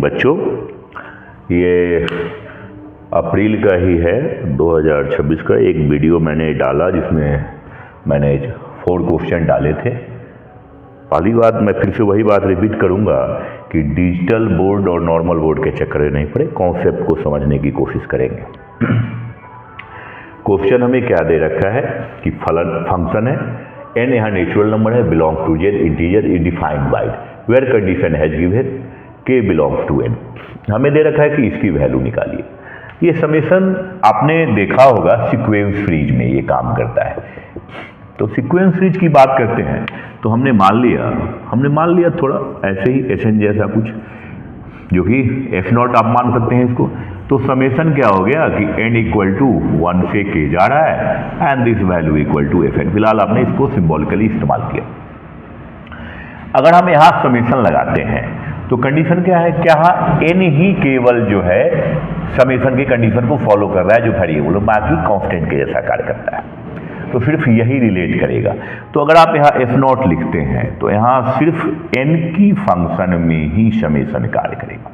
बच्चों, ये अप्रैल का ही है 2026 का एक वीडियो मैंने डाला जिसमें मैंने 4 क्वेश्चन डाले थे। पहली बात मैं फिर से वही बात रिपीट करूंगा कि डिजिटल बोर्ड और नॉर्मल बोर्ड के चक्कर में नहीं पड़े, कॉन्सेप्ट को समझने की कोशिश करेंगे। क्वेश्चन हमें क्या दे रखा है कि फंक्शन है n, यहाँ नेचुरल नंबर है, belong to z, integer is defined by where condition has given k belongs to n। हमें दे रखा है कि इसकी वैल्यू निकालिए। ये समेशन आपने देखा होगा सीक्वेंस फ्रीज में ये काम करता है। तो सीक्वेंस फ्रीज की बात करते हैं तो हमने मान लिया थोड़ा ऐसे ही एसएन जैसा कुछ, जो कि f0 आप मान सकते हैं इसको। तो समेशन क्या हो गया कि n इक्वल टू 1 से k जा रहा है and this value equal to fn। फिलहाल आपने इसको सिंबॉलिकली इस्तेमाल किया। अगर हम यहाँ समेशन लगाते हैं तो कंडीशन क्या है, क्या n ही केवल जो है समेशन की कंडीशन को फॉलो कर रहा है, जो वेरिएबल बाकी कांस्टेंट के जैसा कार्य करता है, तो सिर्फ यही रिलेट करेगा। तो अगर आप यहाँ f0 लिखते हैं तो यहाँ सिर्फ n की फंक्शन में ही समेशन कार्य करेगा।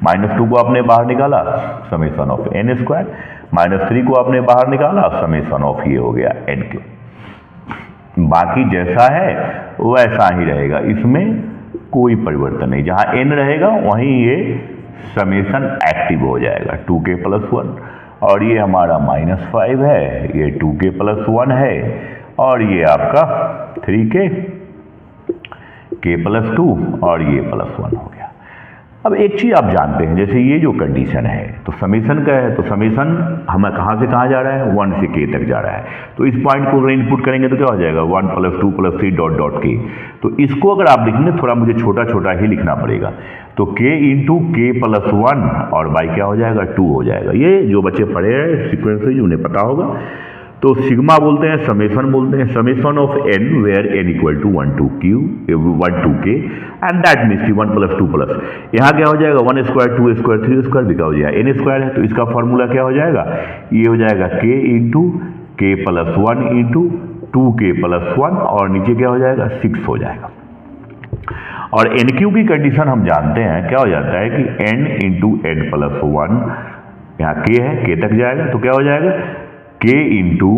-2 को आपने बाहर निकाला, समेशन ऑफ n स्क्वायर, -3 को आपने बाहर निकाला, समेशन ऑफ ये हो गया n के। बाकी जैसा है वैसा ही रहेगा, इसमें कोई परिवर्तन नहीं। जहाँ n रहेगा वहीं ये समेशन एक्टिव हो जाएगा 2k + 1, और ये हमारा -5 है, ये 2k + 1 है, और ये आपका 3k, k + 2 और ये +1 हो गया। अब एक चीज़ आप जानते हैं, जैसे ये जो कंडीशन है तो समेशन का है, तो समेशन हमें कहाँ से कहाँ जा रहा है, 1 से k तक जा रहा है। तो इस पॉइंट को अगर इनपुट करेंगे तो क्या हो जाएगा, 1 + 2 + 3 डॉट k। तो इसको अगर आप लिखेंगे, थोड़ा मुझे छोटा छोटा ही लिखना पड़ेगा, तो k × k + 1 और बाई क्या हो जाएगा, 2 हो जाएगा। ये जो बच्चे पढ़े हैं सीक्वेंस से उन्हें पता होगा। तो सिग्मा बोलते हैं, समेशन बोलते हैं, summation of n where n equal to 1 to k and that means कि 1 + 2 प्लस यहाँ क्या हो जाएगा, 1 स्क्वायर 2 स्क्वायर 3 स्क्वायर भी क्या हो जाएगा, n स्क्वायर है। तो इसका फॉर्मूला क्या हो जाएगा, ये हो जाएगा k × k + 1 × 2k + 1 और नीचे क्या हो जाएगा, 6 हो जाएगा। और NQ की कंडीशन हम जानते हैं, क्या हो जाता है कि n × n + 1, यहाँ k है, k तक जाएगा तो क्या हो जाएगा, k ×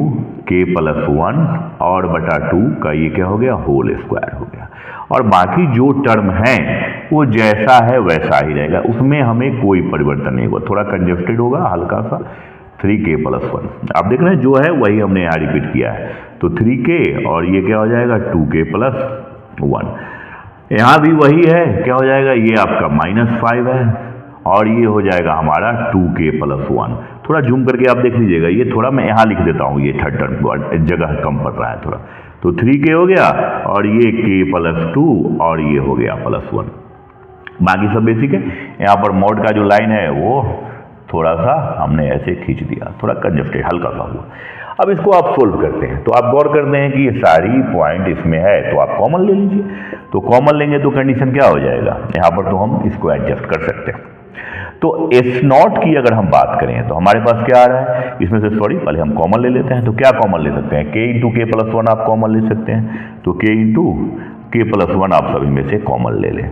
k + 1 और बटा 2 का ये क्या हो गया, होल स्क्वायर हो गया। और बाकी जो टर्म है वो जैसा है वैसा ही रहेगा, उसमें हमें कोई परिवर्तन नहीं होगा। थोड़ा कंजस्टेड होगा हल्का सा, 3k + 1 आप देख रहे हैं जो है वही हमने यहाँ रिपीट किया है। तो 3k और ये क्या हो जाएगा, 2k + 1। यहाँ भी वही है, क्या हो जाएगा, ये आपका -5 है और ये हो जाएगा हमारा 2k + 1। थोड़ा जूम करके आप देख लीजिएगा, ये थोड़ा मैं यहाँ लिख देता हूँ, ये थर्ड टर्म जगह कम पड़ रहा है थोड़ा। तो 3k हो गया और ये k + 2 और ये हो गया +1। बाकी सब बेसिक है। यहाँ पर मॉड का जो लाइन है वो थोड़ा सा हमने ऐसे खींच दिया, थोड़ा कंजस्टेड हल्का सा हुआ। अब इसको आप सोल्व करते हैं तो आप गौर करते हैं कि ये सारी पॉइंट इसमें है, तो आप कॉमन ले लीजिए। तो कॉमन लेंगे तो कंडीशन क्या हो जाएगा, यहाँ पर तो हम इसको एडजस्ट कर सकते हैं। तो S0 की अगर हम बात करें तो हमारे पास क्या आ रहा है, इसमें से सॉरी पहले हम कॉमन ले लेते हैं। तो क्या कॉमन ले सकते हैं, k × k + 1 आप कॉमन ले सकते हैं। तो k × k + 1 आप सभी में से कॉमन ले लें।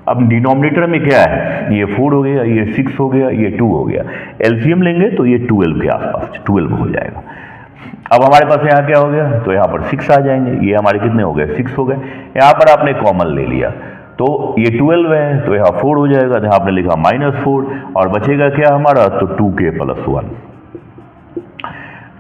अब डिनोमिनेटर में क्या है, ये 4 हो गया, ये 6 हो गया, ये 2 हो गया। एलसीएम लेंगे तो ये 12 के आसपास 12 हो जाएगा। अब हमारे पास यहाँ क्या हो गया, तो यहाँ पर 6 आ जाएंगे, ये हमारे कितने हो गए, 6 हो गए। यहाँ पर आपने कॉमन ले लिया तो ये 12 है, तो यहाँ 4 हो जाएगा, तो यहाँ आपने लिखा -4 और बचेगा क्या हमारा, तो 2k + 1।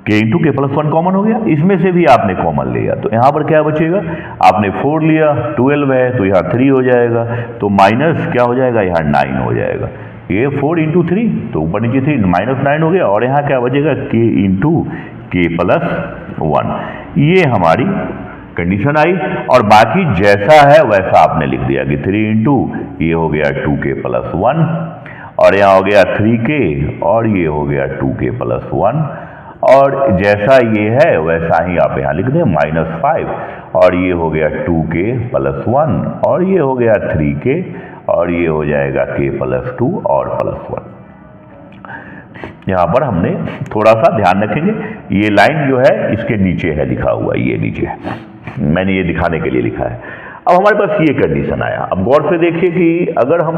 k × k + 1 कॉमन हो गया, इसमें से भी आपने कॉमन लिया तो यहाँ पर क्या बचेगा, आपने 4 लिया, 12 है तो यहाँ 3 हो जाएगा, तो माइनस क्या हो जाएगा, यहाँ 9 हो जाएगा। ये 4 × 3 तो ऊपर नीचे 3 -9 हो गया, और यहाँ क्या बचेगा, k × k + 1। ये हमारी कंडीशन आई और बाकी जैसा है वैसा आपने लिख दिया कि 3 × ये हो गया 2k + 1 और यहाँ हो गया 3k और ये हो गया 2k + 1, और जैसा ये है वैसा ही आप यहाँ लिख दें -5 और ये हो गया 2k + 1 और ये हो गया 3k और ये हो जाएगा k + 2 और +1। यहाँ पर हमने थोड़ा सा ध्यान रखेंगे, ये लाइन जो है इसके नीचे है लिखा हुआ, ये नीचे है, मैंने ये दिखाने के लिए लिखा है। अब हमारे पास ये कंडीशन आया। अब गौर से देखिए कि अगर हम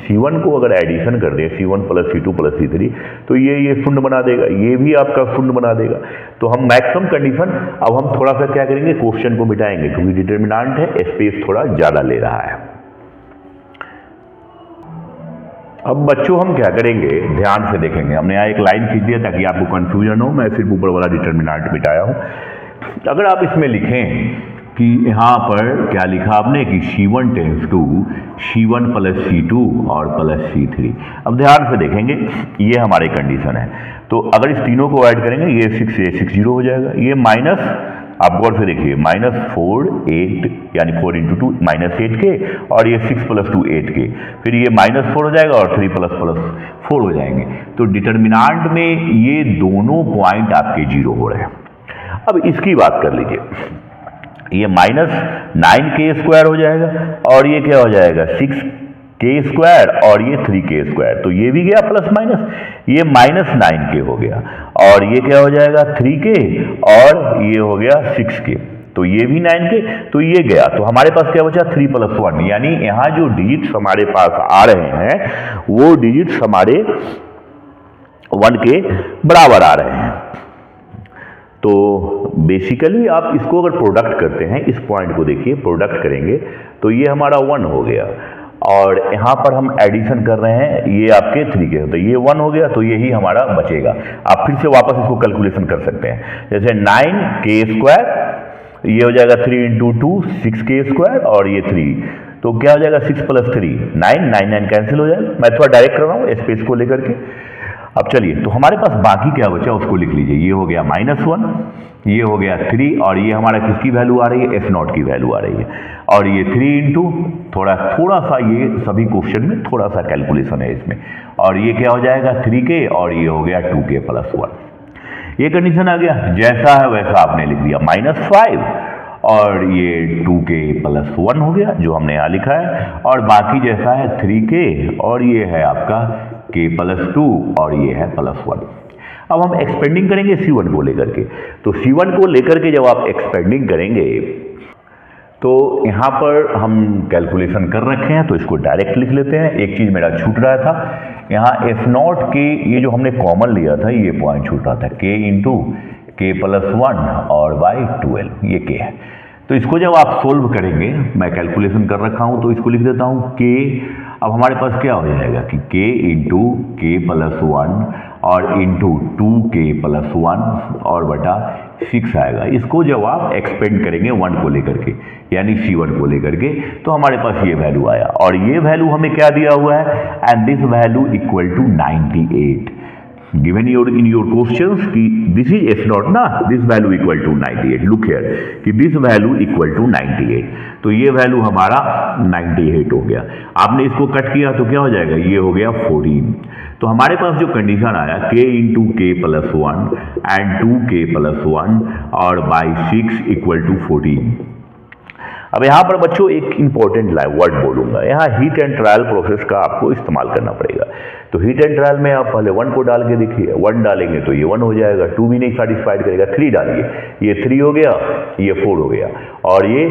C1 को अगर एडिशन कर दें, C1 plus C2 plus C3, तो ये शून्य बना देगा, ये भी आपका शून्य बना देगा। तो हम मैक्सिमम कंडीशन, अब हम थोड़ा सा क्या करेंगे, क्वेश्चन को मिटाएंगे, क्योंकि डिटर्मिनेंट है, स्पेस थोड़ा ज़्यादा ले रहा है। अब बच्चों हम क्या करेंगे, ध्यान से देखेंगे। हमने यहाँ एक लाइन खींच दिया ताकि आपको कंफ्यूजन हो, मैं सिर्फ ऊपर वाला डिटर्मिनेंट मिटाया हूँ। अगर आप इसमें लिखें कि यहाँ पर क्या लिखा आपने कि C1 tense to C1 plus C2 और प्लस C3। अब ध्यान से देखेंगे, ये हमारी कंडीशन है। तो अगर इस तीनों को ऐड करेंगे, ये 6 से 6 0 हो जाएगा, ये माइनस, आप गौर से देखिए, -4 8 यानी 4 × 2 -8 के, और ये 6 + 2 8 के, फिर ये -4 हो जाएगा और 3 ++ 4 हो जाएंगे। तो डिटर्मिनेंट में ये दोनों पॉइंट आपके 0 हो रहे हैं। अब इसकी बात कर लीजिए, ये -9k² हो जाएगा, और ये क्या हो जाएगा 6k² और ये 3k², तो ये भी गया प्लस माइनस, ये -9k हो गया, और ये क्या हो जाएगा 3k, और ये हो गया 6k, तो ये भी 9k, तो ये गया। तो हमारे पास क्या बचा 3 + 1, यानी यहाँ जो डिजिट्स हमारे पास आ रहे हैं वो डिजिट्स हमारे 1 के बराबर आ रहे हैं। तो बेसिकली आप इसको अगर प्रोडक्ट करते हैं, इस पॉइंट को देखिए, प्रोडक्ट करेंगे तो ये हमारा 1 हो गया, और यहाँ पर हम एडिशन कर रहे हैं, ये आपके 3k, तो ये 1 हो गया, तो यही हमारा बचेगा। आप फिर से वापस इसको कैलकुलेशन कर सकते हैं, जैसे 9k², ये हो जाएगा 3 × 2 6k², और ये 3, तो क्या हो जाएगा 6 + 3 9, 9 9 कैंसिल हो जाएगा। मैं थोड़ा डायरेक्ट कर रहा हूँ स्पेस को लेकर के। अब चलिए, तो हमारे पास बाकी क्या बचा उसको लिख लीजिए। ये हो गया -1, ये हो गया 3, और ये हमारा किसकी वैल्यू आ रही है, F0 की वैल्यू आ रही है, और ये 3 × थोड़ा सा, ये सभी क्वेश्चन में थोड़ा सा कैलकुलेशन है इसमें, और ये क्या हो जाएगा 3k, और ये हो गया 2k + 1। ये कंडीशन आ गया, जैसा है वैसा आपने लिख दिया, -5, और ये 2k + 1 हो गया जो हमने यहाँ लिखा है, और बाकी जैसा है 3k, और ये है आपका k + 2, और ये है +1। अब हम एक्सपेंडिंग करेंगे C1 को लेकर के। तो C1 को लेकर के जब आप एक्सपेंडिंग करेंगे, तो यहाँ पर हम कैलकुलेशन कर रखे हैं, तो इसको डायरेक्ट लिख लेते हैं। एक चीज़ मेरा छूट रहा था, यहाँ F0 के ये जो हमने कॉमन लिया था, ये पॉइंट छूट रहा था, k × k + 1 और बाई 12, ये k है। तो इसको जब आप सोल्व करेंगे, मैं कैलकुलेशन कर रखा हूँ, तो इसको लिख देता हूँ k। अब हमारे पास क्या हो जाएगा कि k × k + 1 और × 2k + 1 और बटा 6 आएगा। इसको जब आप एक्सपेंड करेंगे 1 को लेकर के, यानी C1 को लेकर के, तो हमारे पास ये वैल्यू आया, और ये वैल्यू हमें क्या दिया हुआ है, and this value equal to 98 given in your questions कि this is F0 ना, this value equal to 98, look here कि this value equal to 98, तो ये वैल्यू हमारा 98 हो गया। आपने इसको कट किया तो क्या हो जाएगा, ये हो गया 14। तो हमारे पास जो कंडीशन आया k × k + 1 एंड 2k + 1 और बाई 6 इक्वल टू 14। अब यहाँ पर बच्चों एक इंपॉर्टेंट वर्ड बोलूंगा, यहाँ हीट एंड ट्रायल प्रोसेस का आपको इस्तेमाल करना पड़ेगा। तो हीट एंड ट्रायल में आप पहले 1 को डाल के देखिए, 1 डालेंगे तो ये 1 हो जाएगा, 2 भी नहीं सेटिस्फाइड करेगा, 3 डालिए, ये 3 हो गया, ये 4 हो गया, और ये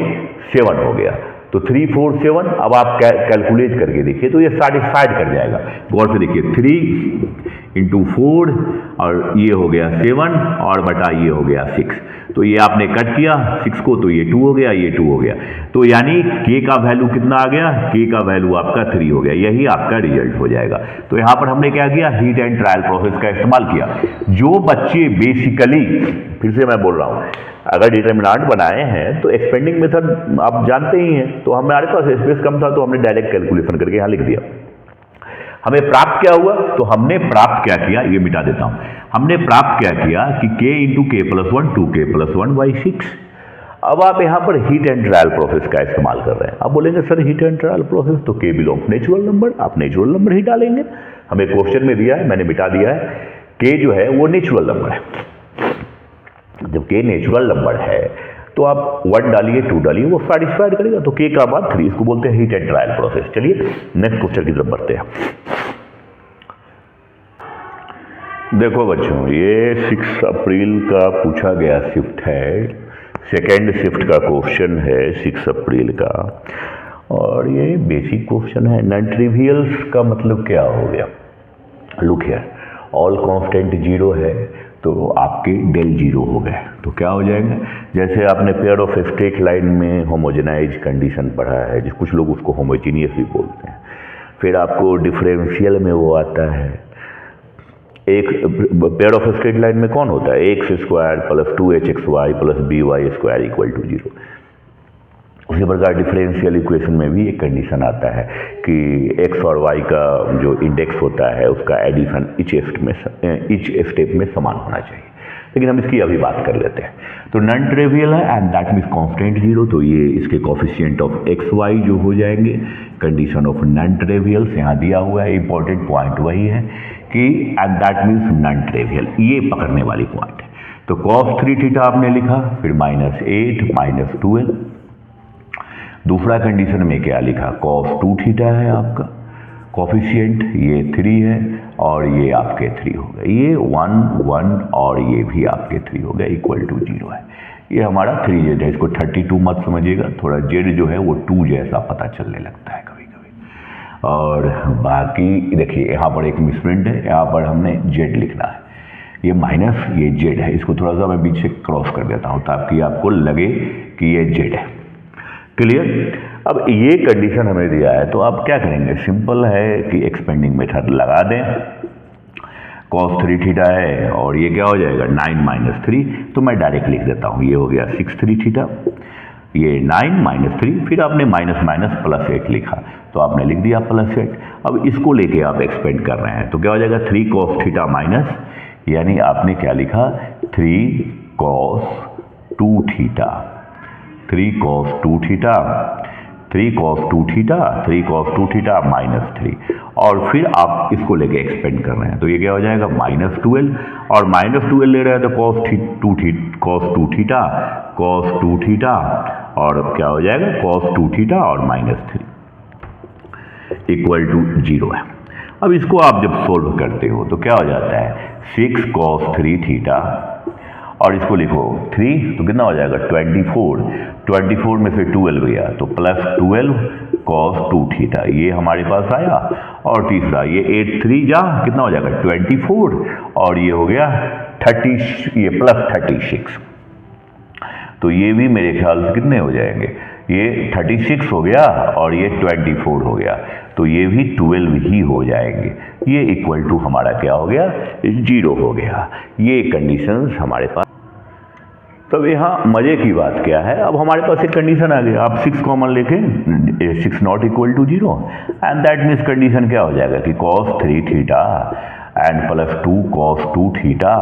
7 हो गया। तो 3 4 7, अब आप कैलकुलेट करके देखिए तो ये सेटिस्फाइड कर जाएगा। गौर से देखिए, 3 × 4 और ये हो गया 7 और बटा ये हो गया 6, तो ये आपने कट किया 6 को, तो ये 2 हो गया, ये 2 हो गया, तो यानी k का वैल्यू कितना आ गया, k का वैल्यू आपका 3 हो गया, यही आपका रिजल्ट हो जाएगा। तो यहाँ पर हमने क्या किया, हीट एंड ट्रायल प्रोसेस का इस्तेमाल किया। जो बच्चे बेसिकली, फिर से मैं बोल रहा हूँ, अगर डिटर्मिनेंट बनाए हैं तो एक्सपेंडिंग मेथड आप जानते ही हैं, तो हमारे पास स्पेस कम था तो हमने डायरेक्ट कैलकुलेशन करके यहाँ लिख दिया। हमें प्राप्त क्या हुआ, तो हमने प्राप्त क्या किया, ये मिटा देता हूं, हमने प्राप्त क्या किया कि k × k + 1 2k + 1 बाई 6। अब आप यहाँ पर हीट एंड ट्रायल प्रोसेस का इस्तेमाल कर रहे हैं। आप बोलेंगे sir heat and trial process तो k बिलोंग्स नेचुरल नंबर, आप नेचुरल नंबर ही डालेंगे, हमें क्वेश्चन में दिया है, मैंने मिटा दिया है, k जो है वो नेचुरल नंबर है। जब k नेचुरल नंबर है तो आप 1 डालिए 2 डालिए, वो सेटिस्फाइड करेगा, तो k का बाद 3, इसको बोलते हैं हीट एंड ट्रायल प्रोसेस। चलिए नेक्स्ट क्वेश्चन की तरफ बढ़ते हैं। देखो बच्चों, ये 6 अप्रैल का पूछा गया शिफ्ट है सेकेंड शिफ्ट का क्वेश्चन है 6 अप्रैल का, और ये बेसिक क्वेश्चन है। नॉन ट्रिवियल्स का मतलब क्या हो गया? Look here, all constant zero है तो आपके डेल जीरो हो गए, तो क्या हो जाएंगे? जैसे आपने पेयर ऑफ स्ट्रेट लाइन में होमोजेनाइज कंडीशन पढ़ा है, जिस कुछ लोग उसको होमोजीनियस भी बोलते हैं। फिर आपको डिफरेंशियल में वो आता है, एक पेयर ऑफ स्ट्रेट लाइन में कौन होता है? X square plus 2hxy plus by square equal to zero. उसी प्रकार डिफरेंशियल इक्वेशन में भी एक कंडीशन आता है कि एक्स और वाई का जो इंडेक्स होता है उसका एडिशन इच स्टेप में समान होना चाहिए, लेकिन हम इसकी अभी बात कर लेते हैं। तो नॉन ट्रिवियल है and that means constant zero, तो ये इसके कोफिशिएंट ऑफ एक्स वाई जो हो जाएंगे। कंडीशन ऑफ नॉन ट्रिवियल यहाँ दिया हुआ है, इंपॉर्टेंट पॉइंट वही है कि and that means non trivial, ये पकड़ने वाली पॉइंट है। तो cos 3 थीटा आपने लिखा, फिर -8 -12। दूसरा कंडीशन में क्या लिखा? cos 2 थीटा है आपका, कोफिशिएंट ये 3 है और ये आपके 3 हो गए, ये 1 1 और ये भी आपके 3 हो गए, इक्वल टू 0 है। ये हमारा 3z है, इसको 32 मत समझिएगा, थोड़ा z जो है वो 2 जैसा पता चलने लगता है कभी कभी। और बाकी देखिए यहाँ पर एक मिसप्रिंट है, यहाँ पर हमने z लिखना है, ये माइनस ये z है, इसको थोड़ा सा मैं बीच से क्रॉस कर देता हूँ ताकि आपको लगे कि ये z है। क्लियर? अब ये कंडीशन हमें दिया है तो आप क्या करेंगे? सिंपल है कि एक्सपेंडिंग मेथड लगा दें। cos 3 थीटा है और ये क्या हो जाएगा? 9 - 3, तो मैं डायरेक्ट लिख देता हूँ, ये हो गया 6 3 थीटा, ये 9 - 3, फिर आपने माइनस माइनस +8 लिखा तो आपने लिख दिया +8। अब इसको लेके आप एक्सपेंड कर रहे हैं तो क्या हो जाएगा? 3 cos थीटा माइनस, यानी आपने क्या लिखा? 3 cos 2 theta, 3 cos 2 theta, 3 cos 2 theta, 3 cos 2 theta -3, और फिर आप इसको लेके एक्सपेंड कर रहे हैं तो ये क्या हो जाएगा? -12, और -12 ले रहे हैं तो cos 2 थीटा, cos 2 थीटा, और क्या हो जाएगा? cos 2 थीटा और -3 इक्वल टू 0 है। अब इसको आप जब सोल्व करते हो तो क्या हो जाता है? 6 cos 3 थीटा, और इसको लिखो 3 तो कितना हो जाएगा? 24 में से 12 गया तो +12 cos 2 थीटा, ये हमारे पास आया। और तीसरा ये 8 3 जा कितना हो जाएगा? 24, और ये हो गया 30, ये +36, तो ये भी मेरे ख्याल से कितने हो जाएंगे? ये 36 हो गया और ये 24 हो गया, तो ये भी 12 ही हो जाएंगे। ये इक्वल टू हमारा क्या हो गया? 0 हो गया। ये कंडीशंस हमारे पास। तब यहाँ मजे की बात क्या है? अब हमारे पास एक कंडीशन आ गई, आप 6 कॉमन लेके 6 not equal to 0, and that means condition क्या हो जाएगा कि cos 3 theta and +2 cos 2 theta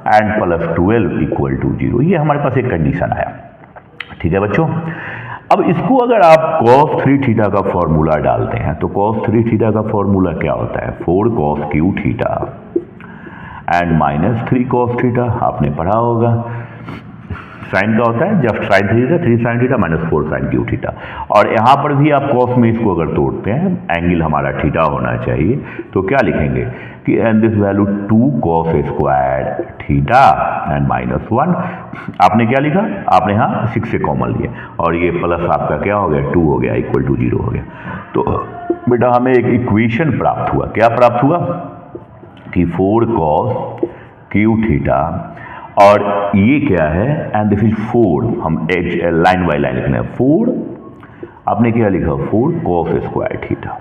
and +12 equal to 0। ये हमारे पास एक कंडीशन आया, ठीक है बच्चों। अब इसको अगर आप cos 3 थीटा का फॉर्मूला डालते हैं तो cos 3 थीटा का फॉर्मूला क्या होता है? 4 cos q theta and -3 cos theta, आपने पढ़ा होगा। साइन का होता है जब sine 3 sin theta -4 sin q theta, और यहाँ पर भी आप cos में इसको अगर तोड़ते हैं, एंगल हमारा थीटा होना चाहिए, तो क्या लिखेंगे कि and this value 2 cos square theta and -1। आपने क्या लिखा? आपने यहाँ 6 से कॉमन लिया और ये प्लस आपका क्या हो गया? 2 हो गया, इक्वल टू 0 हो गया। तो बेटा हमें एक इक्वेशन प्राप्त हुआ। क्या प्राप्त हुआ? कि 4 cos q थीटा, और ये क्या है? एंड दिस इज 4, हम लाइन बाय लाइन लिखना है। 4 आपने क्या लिखा? 4 cos square theta,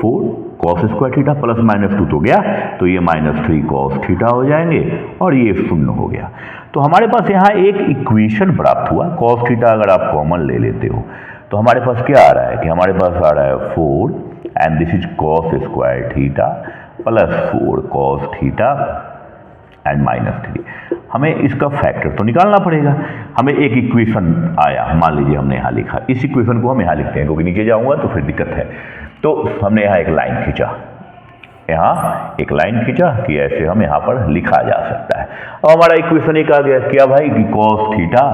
4 cos square theta +-2 तो गया, तो ये -3 cos थीटा हो जाएंगे और ये 0 हो गया। तो हमारे पास यहाँ एक इक्वेशन प्राप्त हुआ। cos थीटा अगर आप कॉमन ले लेते हो तो हमारे पास क्या आ रहा है? कि हमारे पास आ रहा है 4 and this is cos square theta +4 cos theta and -3। हमें इसका फैक्टर तो निकालना पड़ेगा। हमें एक इक्वेशन आया, मान लीजिए हमने यहाँ लिखा, इस इक्वेशन को हम यहाँ लिखते हैं क्योंकि नीचे जाऊँगा तो फिर दिक्कत है। तो हमने यहाँ एक लाइन खींचा, यहाँ एक लाइन खींचा कि ऐसे हम यहाँ पर लिखा जा सकता है। अब हमारा इक्वेशन एक आ गया, क्या भाई? कि cos थीटा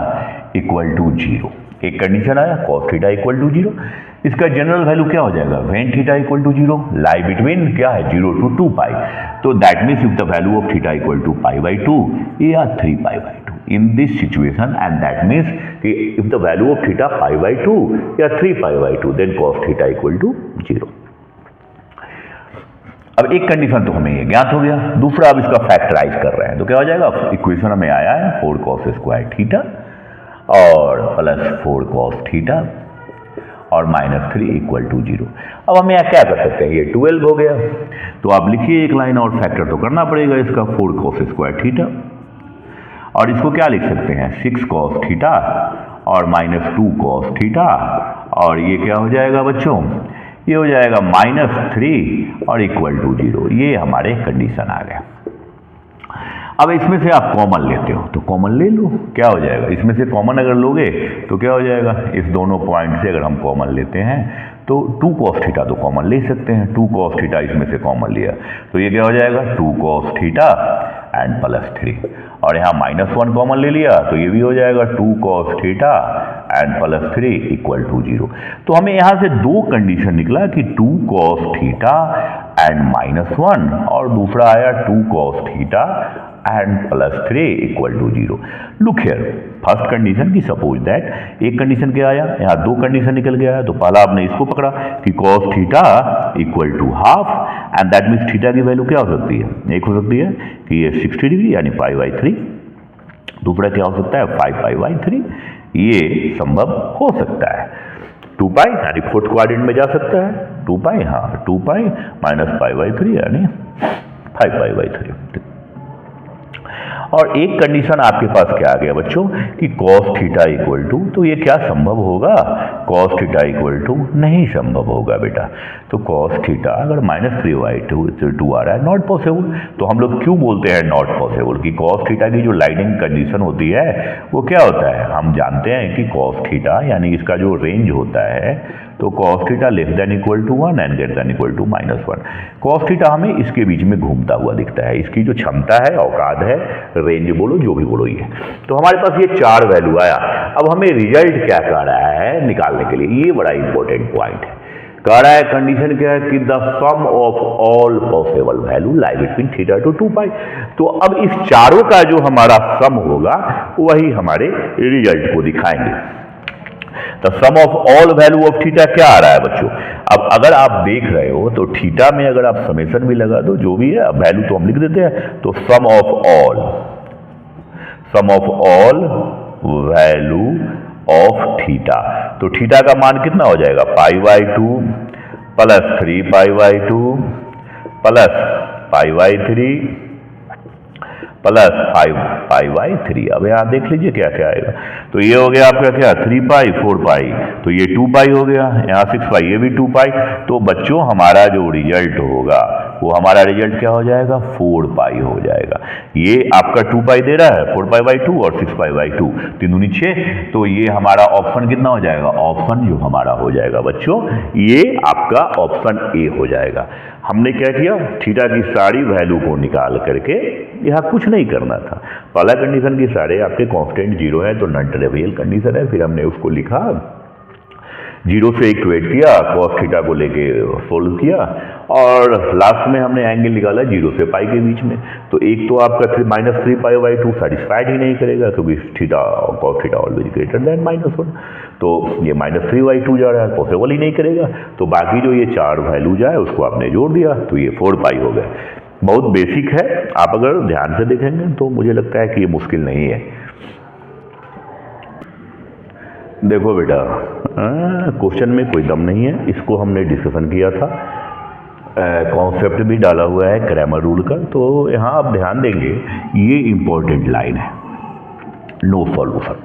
इक्वल टू 0। एक कंडीशन आया cos थीटा इक्वल टू 0, इसका जनरल वैल्यू क्या हो जाएगा, when theta equal to 0 lie between क्या है 0 to 2 पाई, तो that means if the value of theta equal to pi by 2 या 3 pi by 2 in this situation, and that means कि if the value of theta pi by 2 या 3 pi by 2 then cos theta equal to 0। अब एक condition तो हमें ये ज्ञात हो गया, दूसरा अब इसका फैक्टराइज कर रहे हैं तो क्या हो जाएगा, इक्वेशन हमें आया है 4 cos स्क्वायर थीटा और प्लस 4 cos थीटा और -3 इक्वल टू 0। अब हम यहाँ क्या कर सकते हैं, ये 12 हो गया, तो आप लिखिए एक लाइन और फैक्टर तो करना पड़ेगा इसका 4 cos स्क्वायर थीटा, और इसको क्या लिख सकते हैं 6 cos थीटा और -2 cos थीटा, और ये क्या हो जाएगा बच्चों, ये हो जाएगा -3 और इक्वल टू 0। ये हमारे कंडीशन आ गया। अब इसमें से आप कॉमन लेते हो तो कॉमन ले लो, क्या हो जाएगा, इसमें से कॉमन अगर लोगे तो क्या हो जाएगा, इस दोनों पॉइंट से अगर हम कॉमन लेते हैं तो 2 cos थीटा तो कॉमन ले सकते हैं, 2 cos थीटा इसमें से कॉमन लिया तो ये क्या हो जाएगा 2 cos थीटा एंड +3, और यहाँ -1 कॉमन ले लिया तो ये भी हो जाएगा 2 cos theta and +3 equal to 0। तो हमें यहाँ से दो कंडीशन निकला कि 2 cos थीटा एंड -1 और दूसरा आया 2 cos theta and +3 equal to 0। Look here, first condition की सपोज दैट एक कंडीशन क्या आया, यहाँ दो कंडीशन निकल के आया, तो पहला आपने इसको पकड़ा कि cos theta equal to half, and that means theta की वैल्यू क्या हो सकती है, एक हो सकती है कि ये 60 डिग्री यानी पाई बाई 3, दूसरा क्या हो सकता है 5 पाई बाई 3, ये संभव हो सकता है। 2 पाई यानी फोर्थ क्वाड्रेंट में जा सकता है, 2 पाई, हाँ 2 पाई माइनस पाई बाई 3 यानी 5 पाई बाई 3। और एक कंडीशन आपके पास क्या आ गया बच्चों कि cos थीटा इक्वल टू, तो ये क्या संभव होगा, cos थीटा इक्वल टू नहीं संभव होगा बेटा। तो cos थीटा अगर -3/2 आ रहा है नॉट पॉसिबल, तो हम लोग क्यों बोलते हैं नॉट पॉसिबल कि cos थीटा की जो लाइनिंग कंडीशन होती है वो क्या होता है, हम जानते हैं कि cos थीटा यानी इसका जो रेंज होता है तो cos theta less than equal to 1 and greater than equal to -1। cos theta हमें इसके बीच में घूमता हुआ दिखता है, इसकी जो क्षमता है, औकात है, रेंज बोलो जो भी बोलो ये। तो हमारे पास ये 4 वैल्यू आया। अब हमें रिजल्ट क्या कह रहा है निकालने के लिए, ये बड़ा इंपॉर्टेंट पॉइंट है। कह रहा है कंडीशन क्या है कि the sum of all possible value lie between theta to 2 pi. तो अब इस चारों का जो हमारा सम होगा वही हमारे रिजल्ट को दिखाएंगे। The sum of all value of theta क्या आ रहा है बच्चों, अब अगर आप देख रहे हो तो थीटा में अगर आप समेशन भी लगा दो जो भी है, वैल्यू तो हम लिख देते हैं, तो sum of all value of theta, तो थीटा का मान कितना हो जाएगा pi by 2 plus 3 pi by 2 plus pi by 3 plus 5 pi by 3। अब यहाँ देख लीजिए क्या क्या आएगा, तो ये हो गया आपका क्या 3 पाई 4 पाई, तो ये 2 पाई हो गया, यहाँ 6 पाई, ये भी 2 पाई। तो बच्चों हमारा जो रिजल्ट होगा वो हमारा रिजल्ट क्या हो जाएगा 4 पाई हो जाएगा। ये आपका 2 पाई दे रहा है, 4 पाई बाई 2 और 6 पाई बाई 2, 3 दूनी 6, तो ये हमारा ऑप्शन कितना हो जाएगा, ऑप्शन जो हमारा हो जाएगा बच्चों ये आपका ऑप्शन ए हो जाएगा। हमने क्या किया, थीटा की सारी वैल्यू को निकाल करके, यहाँ कुछ नहीं करना था, पहला कंडीशन की सारे आपके कांस्टेंट 0 है तो नॉन ट्रिवियल कंडीशन है, फिर हमने उसको लिखा 0 से इक्वेट किया, cos थीटा को लेके सोल्व किया, और लास्ट में हमने एंगल निकाला 0 से पाई के बीच में। तो एक तो आपका -3 पाई बाई 2 सेटिस्फाइड ही नहीं करेगा क्योंकि theta cos theta always greater than -1, तो ये -3/2 जा रहा है, पॉसिबल ही नहीं करेगा। तो बाकी जो ये 4 वैल्यू जाए उसको आपने जोड़ दिया तो ये 4 पाई हो गया। बहुत बेसिक है, आप अगर ध्यान से देखेंगे तो मुझे लगता है कि ये मुश्किल नहीं है। देखो बेटा क्वेश्चन में कोई दम नहीं है, इसको हमने डिस्कशन किया था, कॉन्सेप्ट भी डाला हुआ है क्रैमर रूल का। तो यहाँ आप ध्यान देंगे ये इंपॉर्टेंट लाइन है, no solution.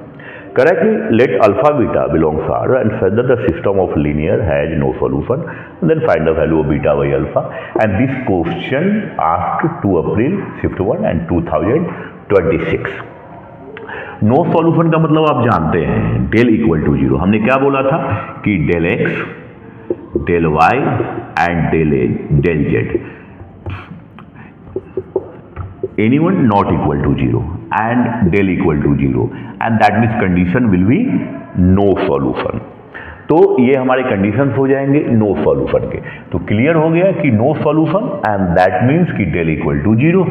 Correctly let alpha beta belongs R and such that the system of linear has no solution, then find the value of beta by alpha, and this question asked 2 April 51 and 2026। No solution का मतलब आप जानते हैं, del equal to 0। हमने क्या बोला था कि del X del Y and del Z anyone not equal to 0 and del equal to 0, and that means condition will be no solution. तो ये हमारे कंडीशंस हो जाएंगे नो सॉल्यूशन के। तो क्लियर हो गया कि no solution and that means कि डेल इक्वल टू 0।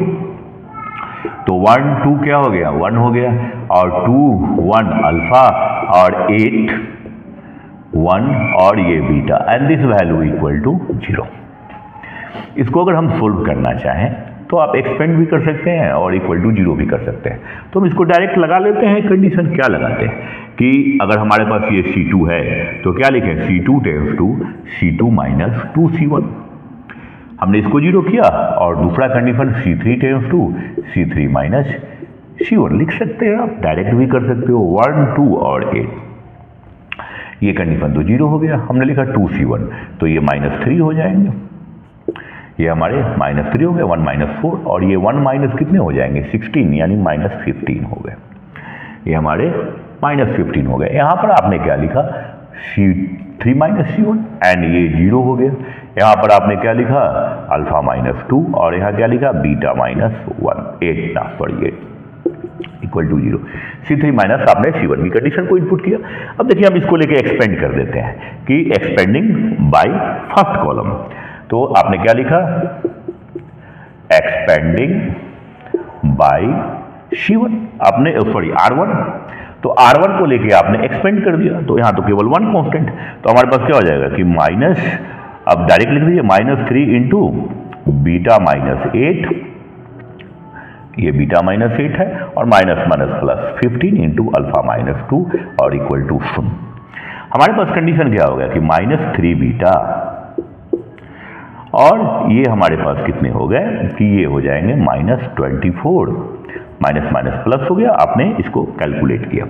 तो 1 2 क्या हो गया, 1 हो गया, और 2 1 अल्फा और 8 1 और ये beta and this value equal to 0। इसको अगर हम सोल्व करना चाहें तो आप एक्सपेंड भी कर सकते हैं और इक्वल टू 0 भी कर सकते हैं। तो हम इसको डायरेक्ट लगा लेते हैं। कंडीशन क्या लगाते हैं कि अगर हमारे पास ये C2 है तो क्या लिखें, C2 tense to C2 minus 2C1। हमने इसको 0 किया, और दूसरा condition C3 tense to C3 minus C1 लिख सकते हैं। आप डायरेक्ट भी कर सकते हो, 1 2 और 8। ये कंडीशन तो 0 हो गया। हमने लिखा 2C1 तो ये -3 हो जाएंगे। ये हमारे -3 हो गए, 1 - 4, और ये 1 माइनस कितने हो जाएंगे, 16, यानी -15 हो गए। ये हमारे -15 हो गए। यहाँ पर आपने क्या लिखा, C3 माइनस C1 एंड ये 0 हो गया। यहाँ पर आपने क्या लिखा, अल्फा -2, और यहाँ क्या लिखा, beta -8 equal to 0। C3 minus आपने C1 की कंडीशन को इनपुट किया। अब देखिए हम इसको लेके एक्सपेंड कर देते हैं कि एक्सपेंडिंग बाय फर्स्ट कॉलम। तो आपने क्या लिखा, एक्सपेंडिंग बाय C1, आपने सॉरी R1। तो R1 को लेके आपने एक्सपेंड कर दिया, तो यहाँ तो केवल 1 कांस्टेंट। तो हमारे पास क्या हो जाएगा कि माइनस, अब डायरेक्ट लिख दीजिए, -3 इंटू बीटा -8, ये बीटा -8 है, और माइनस प्लस 15 इंटू अल्फा -2 और इक्वल टू 0। हमारे पास कंडीशन क्या हो गया कि -3 बीटा, और ये हमारे पास कितने हो गए कि ये हो जाएंगे -24, माइनस प्लस हो गया। आपने इसको कैलकुलेट किया,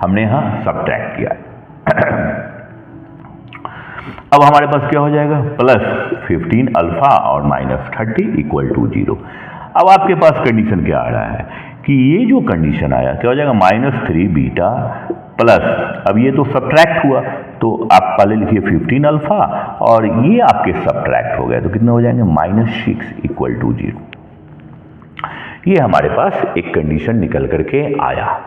हमने यहाँ सब्ट्रैक्ट किया। अब हमारे पास क्या हो जाएगा, +15 अल्फा और -30 इक्वल टू 0। अब आपके पास कंडीशन क्या आ रहा है कि ये जो कंडीशन आया क्या हो जाएगा, -3 बीटा प्लस, अब ये तो सब्ट्रैक्ट हुआ, तो आप पहले लिखिए 15 अल्फा, और ये आपके सब्ट्रैक्ट हो गए, तो कितने हो जाएंगे, -6 इक्वल टू 0। ये हमारे पास एक कंडीशन निकल करके आया।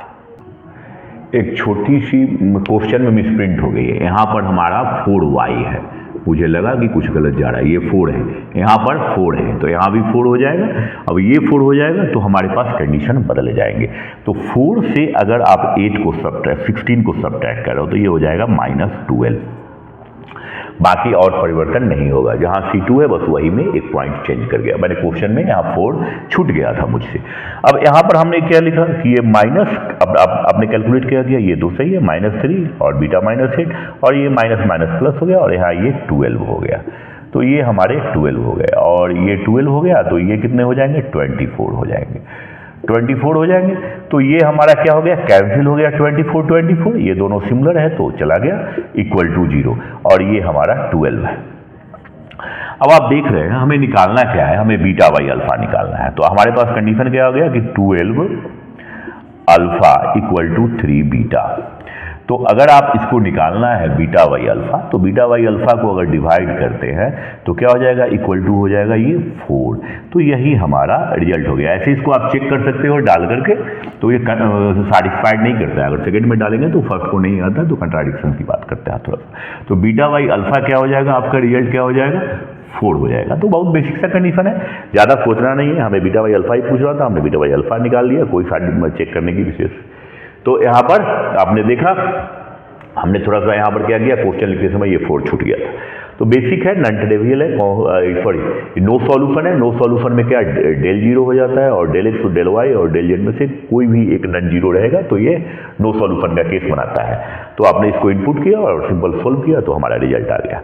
एक छोटी सी क्वेश्चन में मिसप्रिंट हो गई है। यहाँ पर हमारा 4y है, मुझे लगा कि कुछ गलत जा रहा है, ये 4 है, यहाँ पर 4 है, तो यहाँ भी 4 हो जाएगा। अब ये 4 हो जाएगा तो हमारे पास कंडीशन बदल जाएंगे। तो 4 से अगर आप 16 को सब्ट्रैक्ट करो तो ये हो जाएगा -12। बाकी और परिवर्तन नहीं होगा, जहाँ C2 है बस वही में एक पॉइंट चेंज कर गया। मैंने क्वेश्चन में यहाँ 4 छूट गया था मुझसे। अब यहाँ पर हमने क्या लिखा कि ये माइनस, अब आपने कैलकुलेट किया गया, ये तो सही है, -3 और बीटा -8, और ये माइनस प्लस हो गया, और यहाँ ये 12 हो गया। तो ये हमारे 12 हो गए, और ये 12 हो गया, तो ये कितने हो जाएंगे, 24 हो जाएंगे। 24 हो जाएंगे, तो ये हमारा क्या हो गया, कैंसिल हो गया, 24, ये दोनों सिमिलर है तो चला गया, इक्वल टू 0, और ये हमारा 12 है। अब आप देख रहे हैं हमें निकालना क्या है, हमें बीटा बाई अल्फा निकालना है। तो हमारे पास कंडीशन क्या हो गया कि 12 अल्फा इक्वल टू 3 बीटा। तो अगर आप इसको निकालना है बीटा बाई अल्फा, तो बीटा बाई अल्फा को अगर डिवाइड करते हैं तो क्या हो जाएगा, इक्वल टू हो जाएगा ये 4। तो यही हमारा रिजल्ट हो गया। ऐसे इसको आप चेक कर सकते हो डाल करके, तो ये सैटिस्फाइड नहीं करता है। अगर सेकंड में डालेंगे तो फर्स्ट को नहीं आता, तो कंट्राडिक्शन की बात करते हैं थोड़ा सा। तो बीटा बाई अल्फा क्या हो जाएगा, आपका रिजल्ट क्या हो जाएगा, 4 हो जाएगा। तो बहुत बेसिक सा कंडीशन है, ज़्यादा सोचना नहीं है। हमें बीटा बाई अल्फा ही पूछ रहा था, हमने बीटा बाई अल्फा निकाल लिया, कोई साइड चेक करने की विशेष। तो यहाँ पर आपने देखा, हमने थोड़ा सा यहाँ पर क्या किया, क्वेश्चन लिखते समय ये 4 छूट गया था। तो बेसिक है, नॉन ट्रिवियल है, सॉरी नो सॉल्यूशन है। नो सॉल्यूशन में क्या डेल 0 हो जाता है, और डेल एक्स डेल वाई और डेल जेड में से कोई भी एक नॉन 0 रहेगा, तो ये नो सॉल्यूशन का केस बनाता है। तो आपने इसको इनपुट किया और सिंपल सोल्व किया, तो हमारा रिजल्ट आ गया।